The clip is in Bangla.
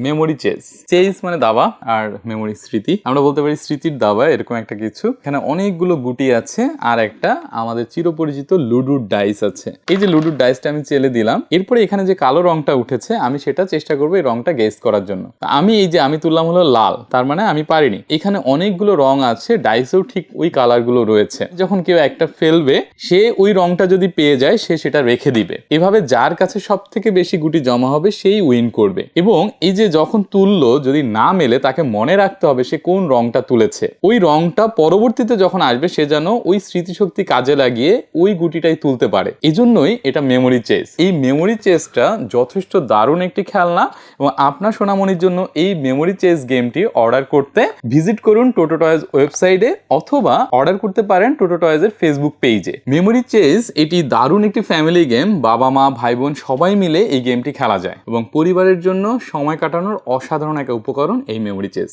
Memory chess. চেস মানে দাবা, আর মেমোরি স্মৃতি। আমরা বলতে পারি স্মৃতির দাবা, এরকম একটা কিছু। এখানে অনেকগুলো গুটি আছে আর একটা আমাদের চিরপরিচিত লুডুর ডাইস আছে। এই যে লুডুর ডাইসটা আমি চেলে দিলাম, এরপরে এখানে যে কালো রংটা উঠেছে আমি সেটা চেষ্টা করবো এই রংটা গেস করার জন্য। আমি তুললাম হলো লাল, তার মানে আমি পারিনি। এখানে অনেকগুলো রং আছে, ডাইসেও ঠিক ওই কালার গুলো রয়েছে। যখন কেউ একটা ফেলবে, সে ওই রংটা যদি পেয়ে যায় সে সেটা রেখে দিবে। এভাবে যার কাছে সব থেকে বেশি গুটি জমা হবে সেই উইন করবে। এবং এই যে যখন তুললো যদি না মেলে, তাকে মনে রাখতে হবে সে কোন রংটা তুলেছে। ওই রংটা পরবর্তীতে যখন আসবে সে যেন ওই স্মৃতিশক্তি কাজে লাগিয়ে ওই গুটিটাই তুলতে পারে। এজন্যই এটা মেমোরি চেস। এই মেমোরি চেসটা যথেষ্ট দারুণ একটি খেলনা এবং আপনার সোনামণির জন্য এই মেমোরি চেস গেমটি অর্ডার করতে ভিজিট করুন টোটো টয়েজ ওয়েবসাইটে, অথবা অর্ডার করতে পারেন টোটো টয়েজ এর ফেসবুক পেজে। মেমোরি চেস এটি দারুণ একটি ফ্যামিলি গেম। বাবা মা ভাই বোন সবাই মিলে এই গেমটি খেলা যায় এবং পরিবারের জন্য সময় কাটানোর অসাধারণ একটা উপকরণ এই মেমোরি চেস।